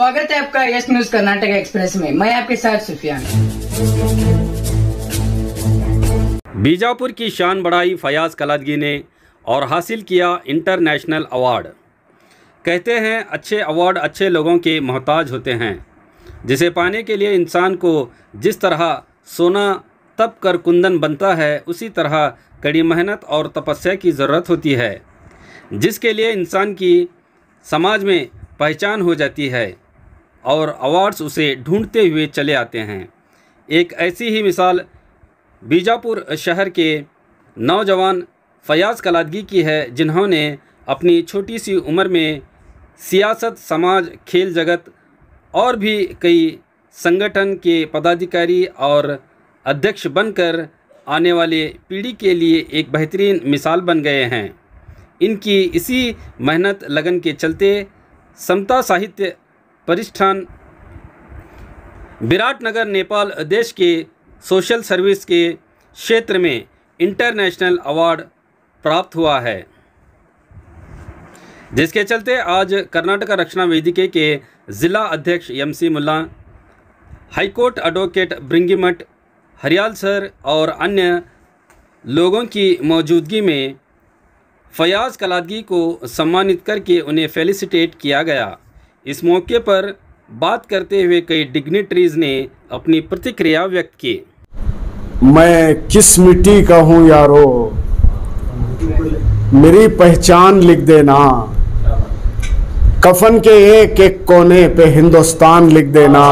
स्वागत है आपका यस न्यूज कर्नाटक एक्सप्रेस में। मैं आपके साथ सुफियान। बीजापुर की शान बढ़ाई फयाज कलादगी ने और हासिल किया इंटरनेशनल अवार्ड। कहते हैं अच्छे अवार्ड अच्छे लोगों के मोहताज होते हैं, जिसे पाने के लिए इंसान को जिस तरह सोना तप कर कुंदन बनता है, उसी तरह कड़ी मेहनत और तपस्या की ज़रूरत होती है, जिसके लिए इंसान की समाज में पहचान हो जाती है और अवार्ड्स उसे ढूंढते हुए चले आते हैं। एक ऐसी ही मिसाल बीजापुर शहर के नौजवान फयाज कलादगी की है, जिन्होंने अपनी छोटी सी उम्र में सियासत, समाज, खेल जगत और भी कई संगठन के पदाधिकारी और अध्यक्ष बनकर आने वाले पीढ़ी के लिए एक बेहतरीन मिसाल बन गए हैं। इनकी इसी मेहनत लगन के चलते समता साहित्य प्रतिष्ठान विराटनगर, नेपाल देश के सोशल सर्विस के क्षेत्र में इंटरनेशनल अवार्ड प्राप्त हुआ है, जिसके चलते आज कर्नाटक रक्षणा वेदिके के ज़िला अध्यक्ष MC मुल्ला, हाईकोर्ट एडवोकेट ब्रिंगिमठ हरियाल सर और अन्य लोगों की मौजूदगी में फयाज कलादगी को सम्मानित करके उन्हें फेलिसिटेट किया गया। इस मौके पर बात करते हुए कई डिग्निटरीज ने अपनी प्रतिक्रिया व्यक्त की। मैं किस मिट्टी का हूँ यारो, मेरी पहचान लिख देना, कफन के एक एक कोने पे हिंदुस्तान लिख देना।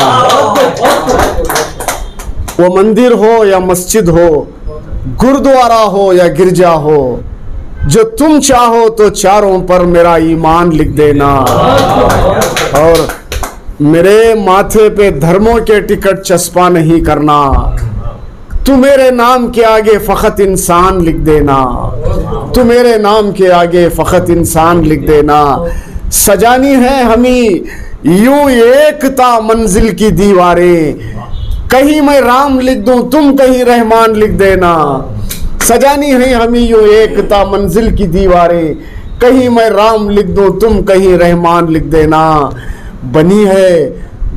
वो मंदिर हो या मस्जिद हो, गुरुद्वारा हो या गिरजा हो, जो तुम चाहो तो चारों पर मेरा ईमान लिख देना। और मेरे माथे पे धर्मों के टिकट चस्पा नहीं करना, तू मेरे नाम के आगे फकत इंसान लिख देना, तू मेरे नाम के आगे फकत इंसान लिख देना। सजानी है हमें यूं एकता मंजिल की दीवारें, कहीं मैं राम लिख दूं तुम कहीं रहमान लिख देना। सजानी है हमें यूं एकता मंजिल की दीवारें, कहीं मैं राम लिख दूं तुम कहीं रहमान लिख देना। बनी है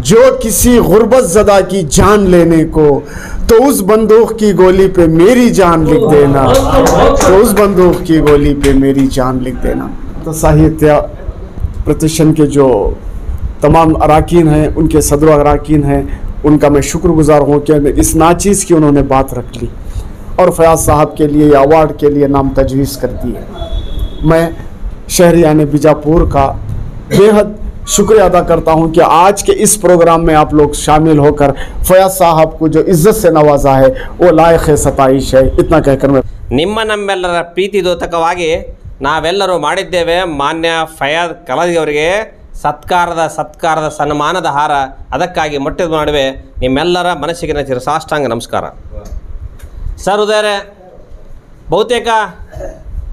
जो किसी गुर्बत ज़दा की जान लेने को, तो उस बंदूक की गोली पे मेरी जान लिख देना, तो उस बंदूक की गोली पे मेरी जान लिख देना। तो साहित्य प्रतिष्ठान के जो तमाम अराकीन हैं, उनके सदर अराकीन हैं, उनका मैं शुक्रगुजार हूँ कि इस नाचीज़ की उन्होंने बात रख ली और फयाज साहब के लिए अवार्ड के लिए नाम तजवीज़ कर दिए। मैं शहरियाने बीजापुर का बेहद शुक्रिया अदा करता हूं कि आज के इस प्रोग्राम में आप लोग शामिल होकर फयाज साहब को जो इज्जत से नवाजा है वो लायक है, सताइश है। इतना कहकर मैं ನಿಮ್ಮ ನಮ್ಮೆಲ್ಲರ ಪ್ರೀತಿದೋತಕವಾಗಿ ನಾವೆಲ್ಲರೂ ಮಾಡಿದ್ದೇವೆ ಮಾನ್ಯ ಫಯಾಜ್ ಕಲಾದಗಿ ಅವರಿಗೆ ಸತ್ಕಾರದ ಸನ್ಮಾನದ ಹಾರ ಅದಕ್ಕಾಗಿ ಮೊಟ್ಟೆದ ಮಾಡುವೆ ನಿಮ್ಮೆಲ್ಲರ ಮನಸ್ಸಿಗೆ ಸಾಷ್ಟಾಂಗ ನಮಸ್ಕಾರ ಸರ್. ಉದಯರೇ, ಬಹುತೇಕ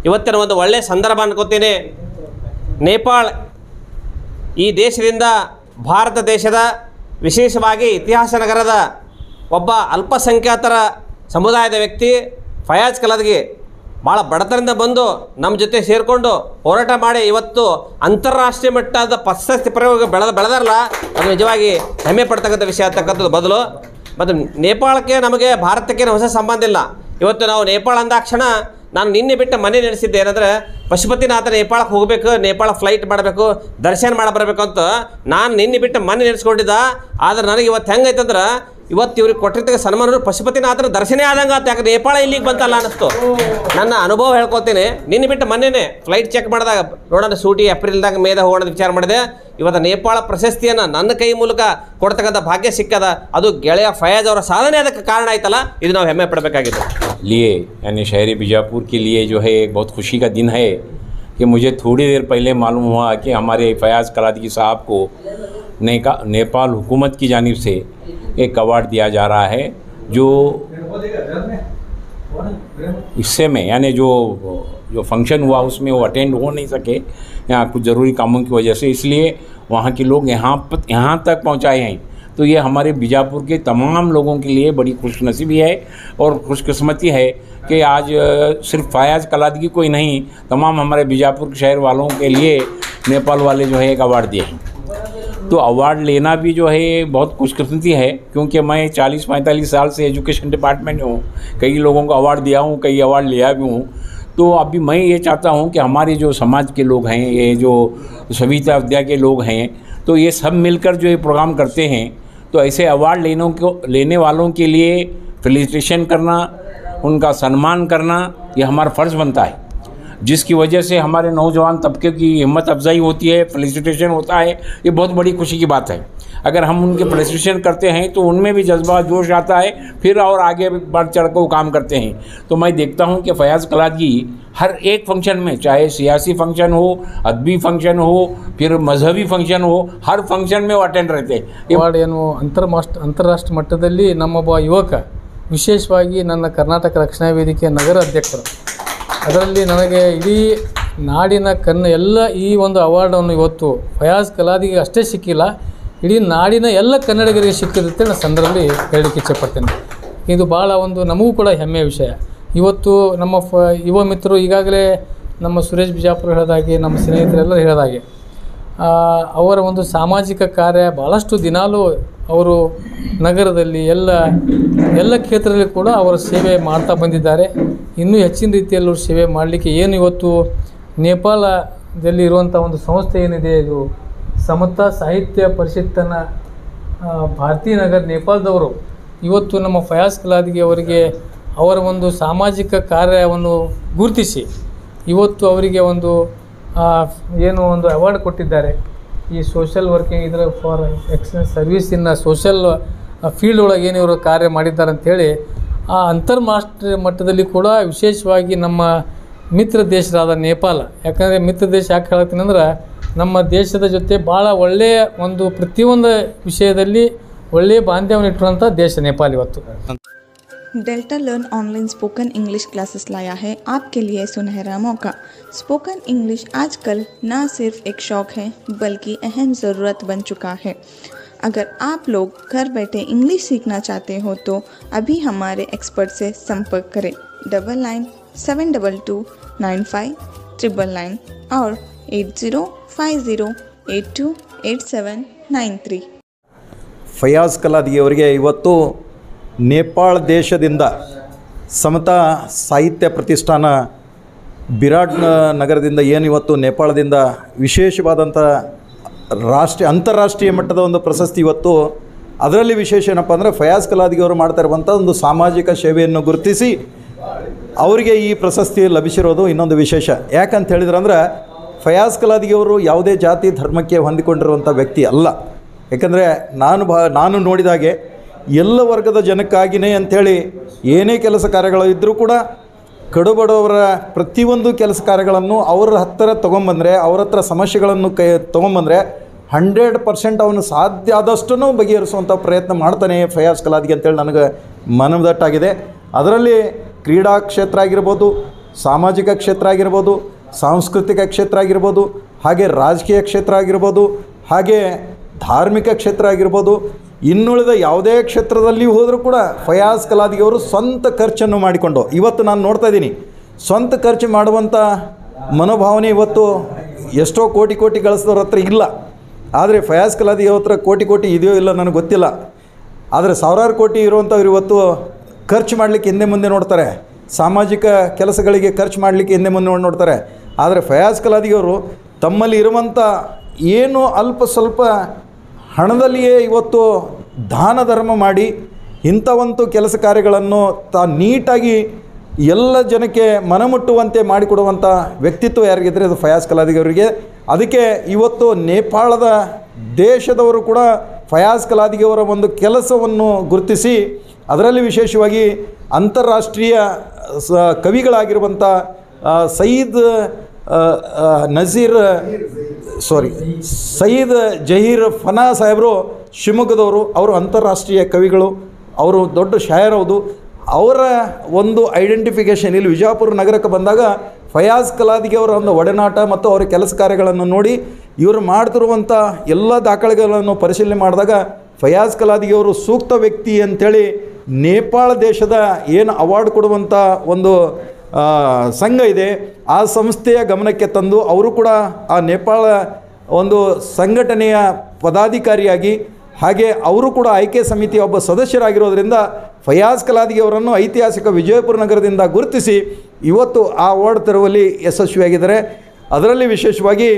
ಇವತ್ತಿನ ಒಂದು ಒಳ್ಳೆಯ ಸಂದರ್ಭ ಅನ್ಕೋತೀನಿ. ನೇಪಾಳ ಈ ದೇಶದಿಂದ ಭಾರತ ದೇಶದ ವಿಶೇಷವಾಗಿ ಇತಿಹಾಸ ನಗರದ ಒಬ್ಬ ಅಲ್ಪಸಂಖ್ಯಾತರ ಸಮುದಾಯದ ವ್ಯಕ್ತಿ ಫಯಾಜ್ ಕಲಾದಗಿ ಭಾಳ ಬಡತನದಿಂದ ಬಂದು ನಮ್ಮ ಜೊತೆ ಸೇರಿಕೊಂಡು ಹೋರಾಟ ಮಾಡಿ ಇವತ್ತು ಅಂತಾರಾಷ್ಟ್ರೀಯ ಮಟ್ಟದ ಪ್ರಶಸ್ತಿ ಪ್ರಯೋಗ ಬೆಳೆದಾರಲ್ಲ, ಅದು ನಿಜವಾಗಿ ಹೆಮ್ಮೆ ಪಡ್ತಕ್ಕಂಥ ವಿಷಯ ಆಗ್ತಕ್ಕಂಥದ್ದು ಬದಲು. ಮತ್ತು ನೇಪಾಳಕ್ಕೆ ನಮಗೆ ಭಾರತಕ್ಕೇನು ಹೊಸ ಸಂಬಂಧ ಇಲ್ಲ. ಇವತ್ತು ನಾವು ನೇಪಾಳ ಅಂದಾಕ್ಷಣ ನಾನು ನಿನ್ನೆ ಬಿಟ್ಟು ಮನೆ ನೆನೆಸಿದ್ದೆ ಏನಂದರೆ ಪಶುಪತಿನಾಥ ನೇಪಾಳಕ್ಕೆ ಹೋಗಬೇಕು, ನೇಪಾಳ ಫ್ಲೈಟ್ ಮಾಡಬೇಕು, ದರ್ಶನ ಮಾಡಿ ಬರಬೇಕು ಅಂತ ನಾನು ನಿನ್ನೆ ಬಿಟ್ಟು ಮನೆ ನೆನೆಸ್ಕೊಂಡಿದ್ದ. ಆದರೆ ನನಗೆ ಇವತ್ತು ಹೆಂಗೈತಂದ್ರೆ ಇವತ್ತು ಇವ್ರಿಗೆ ಕೊಟ್ಟಿರ್ತಕ್ಕ ಸನ್ಮಾನ ಪಶುಪತಿನಾಥನ ದರ್ಶನೇ ಆದಂಗೆ ಆತ. ಯಾಕಂದ್ರೆ ನೇಪಾಳ ಇಲ್ಲಿಗೆ ಬಂತಲ್ಲ ಅನ್ನಿಸ್ತು. ನನ್ನ ಅನುಭವ ಹೇಳ್ಕೊತೀನಿ. ನಿನ್ನೆ ಬಿಟ್ಟು ಮೊನ್ನೆನೇ ಫ್ಲೈಟ್ ಚೆಕ್ ಮಾಡಿದಾಗ ನೋಡೋಣ ಸೂಟಿ ಏಪ್ರಿಲ್ದಾಗ ಮೇದಾಗ ಹೋಗೋಣ ವಿಚಾರ ಮಾಡಿದೆ. ಇವತ್ತು ನೇಪಾಳ ಪ್ರಶಸ್ತಿಯನ್ನು ನನ್ನ ಕೈ ಮೂಲಕ ಕೊಡ್ತಕ್ಕಂಥ ಭಾಗ್ಯ ಸಿಕ್ಕದ. ಅದು ಗೆಳೆಯ ಫಯಾಜ್ ಅವರ ಸಾಧನೆ ಅದಕ್ಕೆ ಕಾರಣ ಆಯ್ತಲ್ಲ, ಇದು ನಾವು ಹೆಮ್ಮೆ ಪಡಬೇಕಾಗಿದೆ. लिए यानी शहरी बीजापुर के लिए जो है एक बहुत खुशी का दिन है कि मुझे थोड़ी देर पहले मालूम हुआ कि हमारे फयाज कलादगी साहब को नेपाल हुकूमत की जानिब से एक अवार्ड दिया जा रहा है, जो हिस्से में यानी जो फंक्शन हुआ उसमें वो अटेंड हो नहीं सके यहाँ कुछ ज़रूरी कामों की वजह से, इसलिए वहाँ के लोग यहाँ तक पहुँचाए हैं। तो ये हमारे बीजापुर के तमाम लोगों के लिए बड़ी खुशनसीबी है और खुशकिस्मती है कि आज सिर्फ फयाज कलादगी को ही नहीं, तमाम हमारे बीजापुर के शहर वालों के लिए नेपाल वाले जो है एक अवार्ड दिए हैं। तो अवार्ड लेना भी जो है बहुत खुशकिस्मती है, क्योंकि मैं 40-45 साल से एजुकेशन डिपार्टमेंट में हूँ, कई लोगों को अवार्ड दिया हूँ, कई अवार्ड लिया भी हूँ। तो अभी मैं ये चाहता हूँ कि हमारे जो समाज के लोग हैं, ये जो सविता विद्या के लोग हैं, तो ये सब मिलकर जो ये प्रोग्राम करते हैं, तो ऐसे अवार्ड लेने वालों के लिए फेलिसिटेशन करना, उनका सम्मान करना, ये हमारा फ़र्ज़ बनता है, जिसकी वजह से हमारे नौजवान तबके की हिम्मत अफजाई होती है, फेलिसिटेशन होता है। ये बहुत बड़ी खुशी की बात है। अगर हम उनके फेलिसिटेशन करते हैं तो उनमें भी जज्बा जोश आता है, फिर और आगे बढ़ चढ़ कर वो काम करते हैं। तो मैं देखता हूं कि फयाज़ कलादगी हर एक फंक्शन में, चाहे सियासी फंक्शन हो, अदबी फंक्शन हो, फिर मजहबी फंक्शन हो, हर फंक्शन में वो अटेंड रहते हैं। ಅವಾರ್ಡ್ ಏನು ಅಂತಾರಾಷ್ಟ್ರೀಯ ಮಟ್ಟದಲ್ಲಿ ನಮ್ಮೊಬ್ಬ ಯುವಕ, ವಿಶೇಷವಾಗಿ ನನ್ನ ಕರ್ನಾಟಕ ರಕ್ಷಣಾ ವೇದಿಕೆಯ ನಗರ ಅಧ್ಯಕ್ಷರು, ಅದರಲ್ಲಿ ನನಗೆ ಇಡೀ ನಾಡಿನ ಎಲ್ಲ ಈ ಒಂದು ಅವಾರ್ಡನ್ನು ಇವತ್ತು ಫಯಾಜ್ ಕಲಾದಿಗೆ ಅಷ್ಟೇ ಸಿಕ್ಕಿಲ್ಲ, ಇಡೀ ನಾಡಿನ ಎಲ್ಲ ಕನ್ನಡಿಗರಿಗೆ ಸಿಕ್ಕಿರುತ್ತೆ ನಾನು ಸಂದರ್ಭದಲ್ಲಿ ಹೇಳಲಿಕ್ಕೆ ಇಚ್ಛೆಪಡ್ತೇನೆ. ಇದು ಭಾಳ ಒಂದು ನಮಗೂ ಕೂಡ ಹೆಮ್ಮೆಯ ವಿಷಯ. ಇವತ್ತು ನಮ್ಮ ಯುವ ಮಿತ್ರರು ಈಗಾಗಲೇ ನಮ್ಮ ಸುರೇಶ್ ಬಿಜಾಪುರ ಹೇಳಿದಾಗೆ, ನಮ್ಮ ಸ್ನೇಹಿತರೆಲ್ಲರೂ ಹೇಳಿದಾಗೆ, ಅವರ ಒಂದು ಸಾಮಾಜಿಕ ಕಾರ್ಯ ಭಾಳಷ್ಟು ದಿನಾಲೂ ಅವರು ನಗರದಲ್ಲಿ ಎಲ್ಲ ಕ್ಷೇತ್ರದಲ್ಲಿ ಕೂಡ ಅವರ ಸೇವೆ ಮಾಡ್ತಾ ಬಂದಿದ್ದಾರೆ. ಇನ್ನೂ ಹೆಚ್ಚಿನ ರೀತಿಯಲ್ಲಿ ಅವರು ಸೇವೆ ಮಾಡಲಿಕ್ಕೆ ಏನು ಇವತ್ತು ನೇಪಾಳದಲ್ಲಿ ಇರುವಂಥ ಒಂದು ಸಂಸ್ಥೆ ಏನಿದೆ, ಇದು ಸಮತಾ ಸಾಹಿತ್ಯ ಪರಿಷತ್ತಿನ ಭಾರತೀಯ ನಗರ ನೇಪಾಳದವರು ಇವತ್ತು ನಮ್ಮ ಫಯಾಜ್ ಕಲಾದಗಿ ಅವರಿಗೆ ಅವರ ಒಂದು ಸಾಮಾಜಿಕ ಕಾರ್ಯವನ್ನು ಗುರುತಿಸಿ ಇವತ್ತು ಅವರಿಗೆ ಒಂದು ಏನು ಒಂದು ಅವಾರ್ಡ್ ಕೊಟ್ಟಿದ್ದಾರೆ. ಈ ಸೋಷಲ್ ವರ್ಕಿಂಗ್ ಇದರ for excellence service in social field ಒಳಗೆ ಏನು ಇವರು ಕಾರ್ಯ ಮಾಡಿದ್ದಾರೆ ಅಂಥೇಳಿ ಆ ಅಂತಾರಾಷ್ಟ್ರೀಯ ಮಟ್ಟದಲ್ಲಿ ಕೂಡ ವಿಶೇಷವಾಗಿ ನಮ್ಮ ಮಿತ್ರ ದೇಶರಾದ ನೇಪಾಳ, ಯಾಕಂದರೆ ಮಿತ್ರ ದೇಶ ಯಾಕೆ ಹೇಳ್ತೀನಿ ಅಂದ್ರೆ ನಮ್ಮ ದೇಶದ ಜೊತೆ ಭಾಳ ಒಳ್ಳೆಯ ಒಂದು ಪ್ರತಿಯೊಂದು ವಿಷಯದಲ್ಲಿ ಒಳ್ಳೆಯ ಬಾಂಧವ್ಯ ಇಟ್ಟಿರುವಂಥ ದೇಶ ನೇಪಾಳ ಇವತ್ತು. Delta learn online spoken English classes लाया है आपके लिए सुनहरा मौका। स्पोकन इंग्लिश आजकल ना सिर्फ एक शौक़ है बल्कि अहम ज़रूरत बन चुका है। अगर आप लोग घर बैठे इंग्लिश सीखना चाहते हो तो अभी हमारे एक्सपर्ट से संपर्क करें 9972295999 और 8050828793। ಫಯಾಜ್ ಕಲಾದಗಿ ಅವರಿಗೆ ಇವತ್ತು ನೇಪಾಳ ದೇಶದಿಂದ ಸಮತಾ ಸಾಹಿತ್ಯ ಪ್ರತಿಷ್ಠಾನ ಬಿರಾಟ್ ನಗರದಿಂದ ಏನು ಇವತ್ತು ನೇಪಾಳದಿಂದ ವಿಶೇಷವಾದಂಥ ಅಂತಾರಾಷ್ಟ್ರೀಯ ಮಟ್ಟದ ಒಂದು ಪ್ರಶಸ್ತಿ ಇವತ್ತು, ಅದರಲ್ಲಿ ವಿಶೇಷ ಏನಪ್ಪ ಅಂದರೆ ಫಯಾಜ್ ಕಲಾದಗಿ ಅವರು ಮಾಡ್ತಾ ಇರುವಂಥ ಒಂದು ಸಾಮಾಜಿಕ ಸೇವೆಯನ್ನು ಗುರುತಿಸಿ ಅವರಿಗೆ ಈ ಪ್ರಶಸ್ತಿ ಲಭಿಸಿರೋದು ಇನ್ನೊಂದು ವಿಶೇಷ. ಯಾಕಂತ ಹೇಳಿದ್ರಂದ್ರೆ ಫಯಾಜ್ ಕಲಾದಗಿ ಅವರು ಯಾವುದೇ ಜಾತಿ ಧರ್ಮಕ್ಕೆ ಹೊಂದಿಕೊಂಡಿರುವಂಥ ವ್ಯಕ್ತಿ ಅಲ್ಲ. ಯಾಕಂದರೆ ನಾನು ನೋಡಿದಾಗೆ ಎಲ್ಲ ವರ್ಗದ ಜನಕ್ಕಾಗಿಯೇ ಅಂಥೇಳಿ ಏನೇ ಕೆಲಸ ಕಾರ್ಯಗಳು ಇದ್ದರೂ ಕೂಡ ಕಡುಬಡವರ ಪ್ರತಿಯೊಂದು ಕೆಲಸ ಕಾರ್ಯಗಳನ್ನು ಅವರ ಹತ್ತಿರ ತೊಗೊಂಬಂದರೆ, ಅವ್ರ ಹತ್ರ ಸಮಸ್ಯೆಗಳನ್ನು ತೊಗೊಂಬಂದರೆ 100% ಅವನು ಸಾಧ್ಯ ಆದಷ್ಟು ಬಗೆಹರಿಸುವಂಥ ಪ್ರಯತ್ನ ಮಾಡ್ತಾನೆ ಫಯಾಜ್ ಕಲಾದಗಿ ಅಂತೇಳಿ ನನಗೆ ಮನದಟ್ಟಾಗಿದೆ. ಅದರಲ್ಲಿ ಕ್ರೀಡಾ ಕ್ಷೇತ್ರ ಆಗಿರ್ಬೋದು, ಸಾಮಾಜಿಕ ಕ್ಷೇತ್ರ ಆಗಿರ್ಬೋದು, ಸಾಂಸ್ಕೃತಿಕ ಕ್ಷೇತ್ರ ಆಗಿರ್ಬೋದು, ಹಾಗೆ ರಾಜಕೀಯ ಕ್ಷೇತ್ರ ಆಗಿರ್ಬೋದು, ಹಾಗೆ ಧಾರ್ಮಿಕ ಕ್ಷೇತ್ರ ಆಗಿರ್ಬೋದು, ಇನ್ನುಳಿದ ಯಾವುದೇ ಕ್ಷೇತ್ರದಲ್ಲಿ ಹೋದರೂ ಕೂಡ ಫಯಾಜ್ ಕಲಾದಗಿ ಅವರು ಸ್ವಂತ ಖರ್ಚನ್ನು ಮಾಡಿಕೊಂಡು ಇವತ್ತು ನಾನು ನೋಡ್ತಾ ಇದ್ದೀನಿ. ಸ್ವಂತ ಖರ್ಚು ಮಾಡುವಂಥ ಮನೋಭಾವನೆ ಇವತ್ತು ಎಷ್ಟೋ ಕೋಟಿ ಗಳಿಸಿದವ್ರ ಹತ್ರ ಇಲ್ಲ. ಆದರೆ ಫಯಾಜ್ ಕಲಾದಗಿ ಅವ್ರ ಹತ್ರ ಕೋಟಿ ಇದೆಯೋ ಇಲ್ಲ ನನಗೆ ಗೊತ್ತಿಲ್ಲ. ಆದರೆ ಸಾವಿರಾರು ಕೋಟಿ ಇರುವಂಥವ್ರು ಇವತ್ತು ಖರ್ಚು ಮಾಡಲಿಕ್ಕೆ ಹಿಂದೆ ಮುಂದೆ ನೋಡ್ತಾರೆ, ಸಾಮಾಜಿಕ ಕೆಲಸಗಳಿಗೆ ಖರ್ಚು ಮಾಡಲಿಕ್ಕೆ ಹಿಂದೆ ಮುಂದೆ ನೋಡ್ತಾರೆ. ಆದರೆ ಫಯಾಜ್ ಕಲಾದಗಿ ಅವರು ತಮ್ಮಲ್ಲಿ ಇರುವಂಥ ಏನು ಅಲ್ಪ ಸ್ವಲ್ಪ ಹಣದಲ್ಲಿಯೇ ಇವತ್ತು ದಾನ ಧರ್ಮ ಮಾಡಿ ಇಂಥವಂತೂ ಕೆಲಸ ಕಾರ್ಯಗಳನ್ನು ನೀಟಾಗಿ ಎಲ್ಲ ಜನಕ್ಕೆ ಮನಮುಟ್ಟುವಂತೆ ಮಾಡಿಕೊಡುವಂಥ ವ್ಯಕ್ತಿತ್ವ ಯಾರಿಗಿದ್ರೆ ಅದು ಫಯಾಜ್ ಕಲಾದಗಿ ಅವರಿಗೆ. ಅದಕ್ಕೆ ಇವತ್ತು ನೇಪಾಳದ ದೇಶದವರು ಕೂಡ ಫಯಾಜ್ ಕಲಾದಗಿ ಅವರ ಒಂದು ಕೆಲಸವನ್ನು ಗುರುತಿಸಿ ಅದರಲ್ಲಿ ವಿಶೇಷವಾಗಿ ಅಂತಾರಾಷ್ಟ್ರೀಯ ಕವಿಗಳಾಗಿರುವಂಥ ಸಯೀದ್ ಜಹೀರ್ ಫನಾ ಸಾಹೇಬರು ಶಿವಮೊಗ್ಗದವರು. ಅವರು ಅಂತಾರಾಷ್ಟ್ರೀಯ ಕವಿಗಳು, ಅವರು ದೊಡ್ಡ ಶಾಯರ್. ಹೌದು, ಅವರ ಒಂದು ಐಡೆಂಟಿಫಿಕೇಷನ್ ಇಲ್ಲಿ ವಿಜಯಪುರ ನಗರಕ್ಕೆ ಬಂದಾಗ ಫಯಾಜ್ ಕಲಾದಗಿ ಅವರ ಒಂದು ಒಡನಾಟ ಮತ್ತು ಅವರ ಕೆಲಸ ಕಾರ್ಯಗಳನ್ನು ನೋಡಿ ಇವರು ಮಾಡ್ತಿರುವಂಥ ಎಲ್ಲ ದಾಖಲೆಗಳನ್ನು ಪರಿಶೀಲನೆ ಮಾಡಿದಾಗ ಫಯಾಜ್ ಕಲಾದಗಿ ಅವರು ಸೂಕ್ತ ವ್ಯಕ್ತಿ ಅಂಥೇಳಿ ನೇಪಾಳ ದೇಶದ ಏನು ಅವಾರ್ಡ್ ಕೊಡುವಂಥ ಒಂದು ಸಂಘ ಇದೆ, ಆ ಸಂಸ್ಥೆಯ ಗಮನಕ್ಕೆ ತಂದು ಅವರು ಕೂಡ ಆ ನೇಪಾಳ ಒಂದು ಸಂಘಟನೆಯ ಪದಾಧಿಕಾರಿಯಾಗಿ ಹಾಗೆ ಅವರು ಕೂಡ ಆಯ್ಕೆ ಸಮಿತಿಯ ಒಬ್ಬ ಸದಸ್ಯರಾಗಿರೋದ್ರಿಂದ ಫಯಾಜ್ ಕಲಾದಗಿ ಅವರನ್ನು ಐತಿಹಾಸಿಕ ವಿಜಯಪುರ ನಗರದಿಂದ ಗುರುತಿಸಿ ಇವತ್ತು ಆ ಅವಾರ್ಡ್ ತರುವಲ್ಲಿ ಯಶಸ್ವಿಯಾಗಿದ್ದಾರೆ. ಅದರಲ್ಲಿ ವಿಶೇಷವಾಗಿ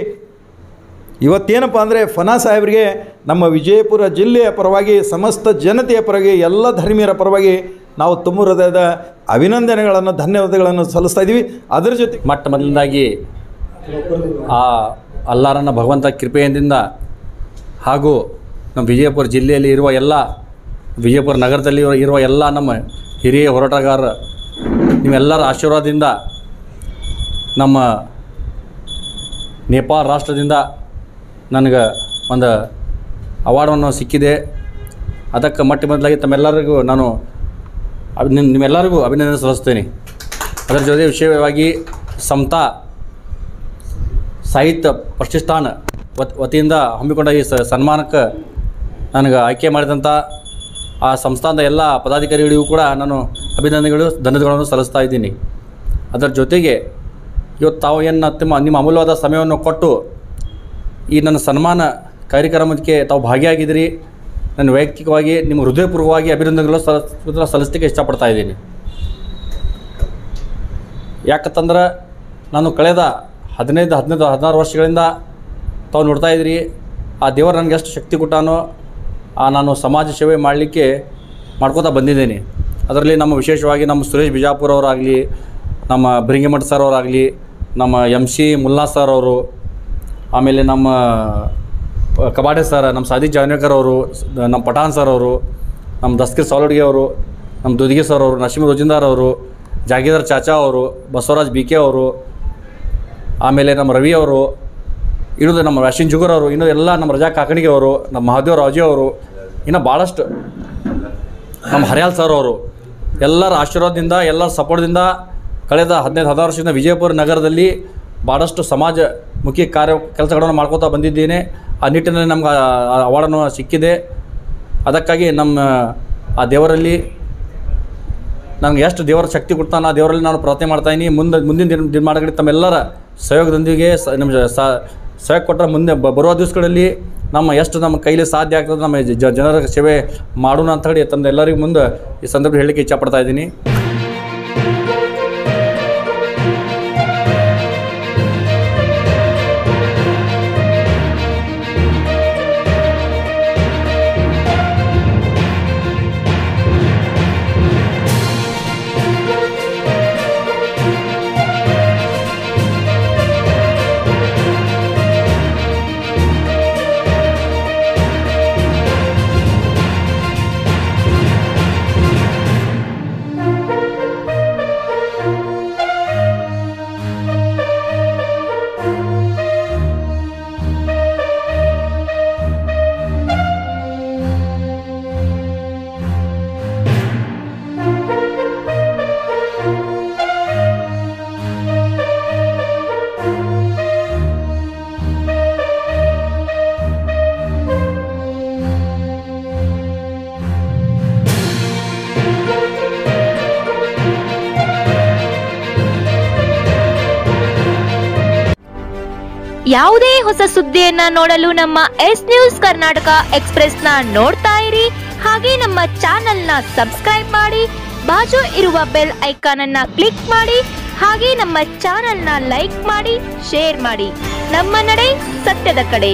ಇವತ್ತೇನಪ್ಪ ಅಂದರೆ ಫನಾ ಸಾಹೇಬರಿಗೆ ನಮ್ಮ ವಿಜಯಪುರ ಜಿಲ್ಲೆಯ ಪರವಾಗಿ, ಸಮಸ್ತ ಜನತೆಯ ಪರವಾಗಿ, ಎಲ್ಲ ಧರ್ಮೀಯರ ಪರವಾಗಿ ನಾವು ತುಂಬ ಹೃದಯದ ಅಭಿನಂದನೆಗಳನ್ನು, ಧನ್ಯವಾದಗಳನ್ನು ಸಲ್ಲಿಸ್ತಾ ಇದ್ದೀವಿ. ಅದರ ಜೊತೆ ಮೊಟ್ಟ ಮೊದಲನೇದಾಗಿ ಆ ಅಲ್ಲಾರನ ಭಗವಂತ ಕೃಪೆಯಿಂದ ಹಾಗೂ ನಮ್ಮ ವಿಜಯಪುರ ಜಿಲ್ಲೆಯಲ್ಲಿ ಇರುವ ಎಲ್ಲ, ವಿಜಯಪುರ ನಗರದಲ್ಲಿ ಇರುವ ಎಲ್ಲ ನಮ್ಮ ಹಿರಿಯ ಹೋರಾಟಗಾರರು ನಿಮ್ಮೆಲ್ಲರ ಆಶೀರ್ವಾದದಿಂದ ನಮ್ಮ ನೇಪಾಳ ರಾಷ್ಟ್ರದಿಂದ ನನಗೆ ಒಂದು ಅವಾರ್ಡನ್ನು ಸಿಕ್ಕಿದೆ. ಅದಕ್ಕೆ ಮೊಟ್ಟ ಮೊದಲಾಗಿ ತಮ್ಮೆಲ್ಲರಿಗೂ ನಾನು ನಿಮ್ಮೆಲ್ಲರಿಗೂ ಅಭಿನಂದನೆ ಸಲ್ಲಿಸ್ತೇನೆ. ಅದರ ಜೊತೆ ವಿಷಯವಾಗಿ ಸಮತಾ ಸಾಹಿತ್ಯ ಪ್ರತಿಷ್ಠಾನ ವತಿಯಿಂದ ಹಮ್ಮಿಕೊಂಡ ಈ ಸನ್ಮಾನಕ್ಕೆ ನನಗೆ ಆಯ್ಕೆ ಮಾಡಿದಂಥ ಆ ಸಂಸ್ಥಾನದ ಎಲ್ಲ ಪದಾಧಿಕಾರಿಗಳಿಗೂ ಕೂಡ ನಾನು ಅಭಿನಂದನೆಗಳು, ಧನ್ಯವಾದಗಳನ್ನು ಸಲ್ಲಿಸ್ತಾ ಇದ್ದೀನಿ. ಅದರ ಜೊತೆಗೆ ಇವತ್ತು ತಾವು ಏನು ನಿಮ್ಮ ಅಮೂಲ್ಯವಾದ ಸಮಯವನ್ನು ಕೊಟ್ಟು ಈ ನನ್ನ ಸನ್ಮಾನ ಕಾರ್ಯಕ್ರಮಕ್ಕೆ ತಾವು ಭಾಗಿಯಾಗಿದ್ದೀರಿ. ನಾನು ವೈಯಕ್ತಿಕವಾಗಿ ನಿಮ್ಮ ಹೃದಯಪೂರ್ವಕವಾಗಿ ಅಭಿನಂದನೆಗಳು ಸಲ್ಲಿಸಲಿಕ್ಕೆ ಇಷ್ಟಪಡ್ತಾ ಇದ್ದೀನಿ. ಯಾಕಂತಂದ್ರೆ ನಾನು ಕಳೆದ 16 ವರ್ಷಗಳಿಂದ ತಾವು ನೋಡ್ತಾ ಇದ್ದೀರಿ, ಆ ದೇವರು ನನಗೆ ಎಷ್ಟು ಶಕ್ತಿ ಕೊಟ್ಟಾನೋ ನಾನು ಸಮಾಜ ಸೇವೆ ಮಾಡ್ಕೋತಾ ಬಂದಿದ್ದೀನಿ. ಅದರಲ್ಲಿ ನಮ್ಮ ವಿಶೇಷವಾಗಿ ನಮ್ಮ ಸುರೇಶ್ ಬಿಜಾಪುರ ಅವರಾಗಲಿ, ನಮ್ಮ ಭೃಂಗಿಮಠ ಸರ್ ಅವರಾಗಲಿ, ನಮ್ಮ MC ಮುಲ್ಲಾ ಸರ್ ಅವರು, ಆಮೇಲೆ ನಮ್ಮ ಕಬಾಡೆ ಸರ್, ನಮ್ಮ ಸಾದಿಕ್ ಜಾನ್ವೇಕರ್ ಅವರು, ನಮ್ಮ ಪಠಾಣ್ ಸರ್ ಅವರು, ನಮ್ಮ ದಸ್ಕೀರ್ ಸಾಲೋಡ್ಗೆ ಅವರು, ನಮ್ಮ ದುದ್ಗಿ ಸರ್ ಅವರು, ನಶೀಮ್ ರೋಜಿಂದಾರ್ ಅವರು, ಜಾಗೀದಾರ್ ಚಾಚಾ ಅವರು, ಬಸವರಾಜ್ BK ಅವರು, ಆಮೇಲೆ ನಮ್ಮ ರವಿ ಅವರು, ಇನ್ನೊಂದು ನಮ್ಮ ವ್ಯಾಶಿನ್ ಜುಗರ್ ಅವರು, ಇನ್ನೂ ಎಲ್ಲ ನಮ್ಮ ರಜಾ ಕಾಕಣಿಗೆ ಅವರು, ನಮ್ಮ ಮಹಾದೇವ್ ರಾಜು ಅವರು, ಇನ್ನು ಭಾಳಷ್ಟು ನಮ್ಮ ಹರ್ಯಾಲ್ ಸರ್ ಅವರು, ಎಲ್ಲರ ಆಶೀರ್ವಾದದಿಂದ, ಎಲ್ಲರ ಸಪೋರ್ಟ್ದಿಂದ ಕಳೆದ 15-16 ವರ್ಷದಿಂದ ವಿಜಯಪುರ ನಗರದಲ್ಲಿ ಭಾಳಷ್ಟು ಸಮಾಜಮುಖಿ ಕೆಲಸಗಳನ್ನು ಮಾಡ್ಕೋತಾ ಬಂದಿದ್ದೇನೆ. ಆ ನಿಟ್ಟಿನಲ್ಲಿ ನಮ್ಗೆ ಅವಾರ್ಡನ್ನು ಸಿಕ್ಕಿದೆ. ಅದಕ್ಕಾಗಿ ನಮ್ಮ ಆ ದೇವರಲ್ಲಿ ನನಗೆ ಎಷ್ಟು ದೇವರ ಶಕ್ತಿ ಕೊಡ್ತಾನೆ ಆ ದೇವರಲ್ಲಿ ನಾನು ಪ್ರಾರ್ಥನೆ ಮಾಡ್ತಾಯಿದ್ದೀನಿ. ಮುಂದಿನ ದಿನಮಾನಗಳಲ್ಲಿ ತಮ್ಮೆಲ್ಲರ ಸಹಯೋಗದೊಂದಿಗೆ ನಮ್ಮ ಸಹಯೋಗ ಕೊಟ್ಟರೆ ಮುಂದೆ ಬರುವ ದಿವಸಗಳಲ್ಲಿ ನಮ್ಮ ಕೈಲಿ ಸಾಧ್ಯ ಆಗ್ತದೆ ನಮ್ಮ ಜನರ ಸೇವೆ ಮಾಡೋಣ ಅಂತ ಹೇಳಿ ತಮ್ಮೆಲ್ಲರಿಗೂ ಮುಂದೆ ಈ ಸಂದರ್ಭ ಹೇಳಲಿಕ್ಕೆ ಇಷ್ಟಪಡ್ತಾ ಇದ್ದೀನಿ. ಯಾವುದೇ ಹೊಸ ಸುದ್ದಿಯನ್ನ ನೋಡಲು ನಮ್ಮ ಎಸ್ ನ್ಯೂಸ್ ಕರ್ನಾಟಕ ಎಕ್ಸ್‌ಪ್ರೆಸ್ನ ನೋಡ್ತಾ ಇರಿ. ಹಾಗೆ ನಮ್ಮ ಚಾನೆಲ್ನ ಸಬ್ಸ್ಕ್ರೈಬ್ ಮಾಡಿ, ಬಾಜು ಇರುವ ಬೆಲ್ ಐಕಾನ್ ಅನ್ನ ಕ್ಲಿಕ್ ಮಾಡಿ. ಹಾಗೆ ನಮ್ಮ ಚಾನೆಲ್ನ ಲೈಕ್ ಮಾಡಿ, ಶೇರ್ ಮಾಡಿ. ನಮ್ಮ ನಡೆ ಸತ್ಯದ ಕಡೆ.